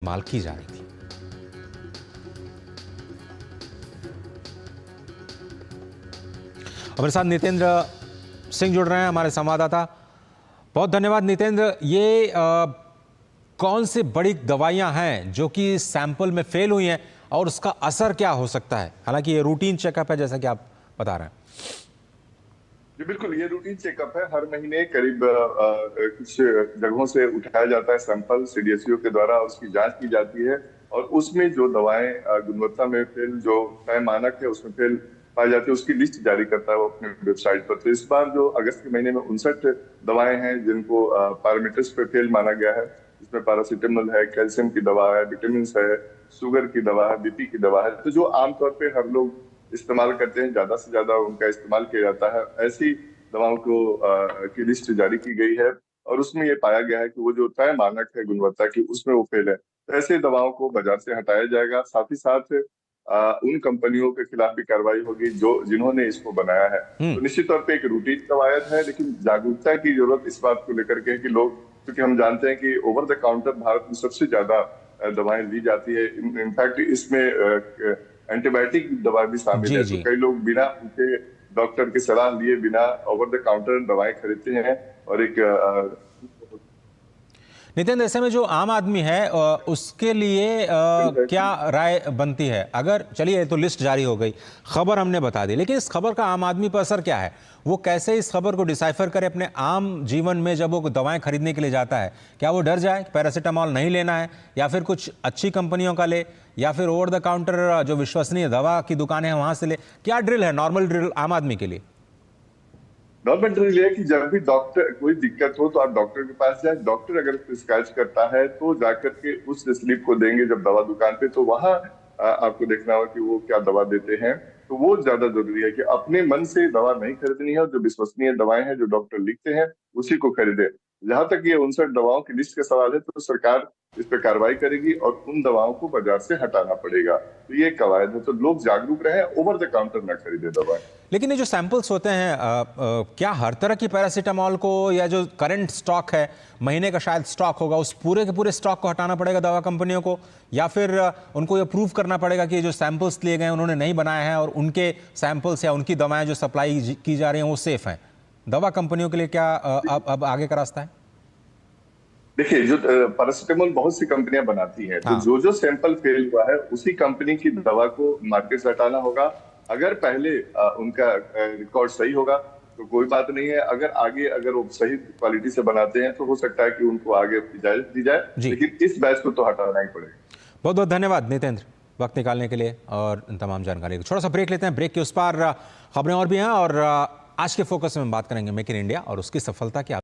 इस्तेमाल की जा रही थी। हमारे साथ नितेंद्र सिंह जुड़ रहे हैं, हमारे संवाददाता। बहुत धन्यवाद नितेंद्र। ये कौन सी बड़ी दवाइयां हैं जो कि सैंपल में फेल हुई हैं और उसका असर क्या हो सकता है? हालांकि ये रूटीन चेकअप है जैसा कि आप बता रहे हैं। जी बिल्कुल, ये रूटीन चेकअप है। हर महीने करीब कुछ जगहों से उठाया जाता है सैंपल सीडीएसयू के द्वारा और उसकी जांच की जाती है। और उसमें जो दवाएं गुणवत्ता में फेल, जो तय मानक है उसमें फेल पाई जाती है, उसकी लिस्ट जारी करता है वो अपने वेबसाइट पर। तो इस बार जो अगस्त के महीने में 59 दवाएं हैं जिनको पैरामीटर्स पे फेल माना गया है, इसमें पैरासीटामोल है, कैल्शियम की दवा है, विटामिन है, शुगर की दवा है, बीपी की दवा है। तो जो आमतौर पे हर लोग इस्तेमाल करते हैं, ज्यादा से ज्यादा उनका इस्तेमाल किया जाता है, ऐसी दवाओं को की लिस्ट जारी की गई है। और उसमें ये पाया गया है कि वो जो तय मानक है गुणवत्ता की, उसमें वो फेल है। तो ऐसे दवाओं को बाजार से हटाया जाएगा। साथ ही साथ उन कंपनियों के खिलाफ भी कार्रवाई होगी जो जिन्होंने इसको बनाया है। तो निश्चित तौर पे एक रूटीन कवायद है, लेकिन जागरूकता की जरूरत इस बात को लेकर के है कि लोग, क्योंकि हम जानते हैं कि ओवर द काउंटर भारत में सबसे ज्यादा दवाएं ली जाती है। इनफैक्ट इसमें एंटीबायोटिक दवा भी शामिल जी है। तो जी। कई लोग बिना उनके डॉक्टर की सलाह लिए बिना ओवर द काउंटर दवाएं खरीदते हैं। और एक नितिन, ऐसे में जो आम आदमी है उसके लिए है क्या कि राय बनती है? अगर चलिए तो लिस्ट जारी हो गई, खबर हमने बता दी, लेकिन इस खबर का आम आदमी पर असर क्या है? वो कैसे इस खबर को डिसाइफर करे अपने आम जीवन में जब वो दवाएं खरीदने के लिए जाता है? क्या वो डर जाए पैरासीटामोल नहीं लेना है, या फिर कुछ अच्छी कंपनियों का ले, या फिर ओवर द काउंटर जो विश्वसनीय दवा की दुकानें हैं वहां से ले? क्या ड्रिल है, नॉर्मल ड्रिल आम आदमी के लिए? गवर्नमेंट ये है कि जब भी डॉक्टर कोई दिक्कत हो तो आप डॉक्टर के पास जाए। डॉक्टर अगर प्रिस्क्राइब करता है तो जाकर के उस स्लिप को देंगे जब दवा दुकान पे, तो वहां आपको देखना होगा कि वो क्या दवा देते हैं। तो वो ज्यादा जरूरी है कि अपने मन से दवा नहीं खरीदनी है और जो विश्वसनीय दवाएं हैं जो डॉक्टर लिखते हैं उसी को खरीदे। जहां तक ये 59 दवाओं की लिस्ट का सवाल है, तो सरकार इस पर कार्रवाई करेगी और उन दवाओं को बाजार से हटाना पड़ेगा। तो ये कवायद है, तो लोग जागरूक रहे, ओवर द काउंटर ना खरीदे दवाएं। लेकिन ये जो सैंपल्स होते हैं क्या हर तरह की पैरासीटामोल को, या जो करंट स्टॉक है, महीने का शायद स्टॉक होगा, उस पूरे के पूरे स्टॉक को हटाना पड़ेगा दवा कंपनियों को, या फिर उनको ये प्रूव करना पड़ेगा कि जो सैंपल्स लिए गए उन्होंने नहीं बनाए हैं और उनके सैंपल्स या उनकी दवाएं जो सप्लाई की जा रही हैं वो सेफ हैं? दवा कंपनियों के लिए क्या अब आगे का रास्ता है? देखिए, जो पैरासीटामोल बहुत सी कंपनियां बनाती हैं, तो हाँ। जो जो सैंपल फेल हुआ है उसी कंपनी की दवा को मार्केट से हटाना होगा। अगर पहले उनका रिकॉर्ड सही होगा तो कोई बात नहीं है। अगर आगे अगर वो सही क्वालिटी से बनाते हैं तो हो सकता है कि उनको आगे इजाजत दी जाए, जी, लेकिन इस बैच को तो हटाना ही पड़ेगा। बहुत बहुत धन्यवाद नितेंद्र, वक्त निकालने के लिए और इन तमाम जानकारी को। छोटा सा ब्रेक लेते हैं, ब्रेक के उस पार खबरें और भी हैं, और आज के फोकस में हम बात करेंगे मेक इन इंडिया और उसकी सफलता की।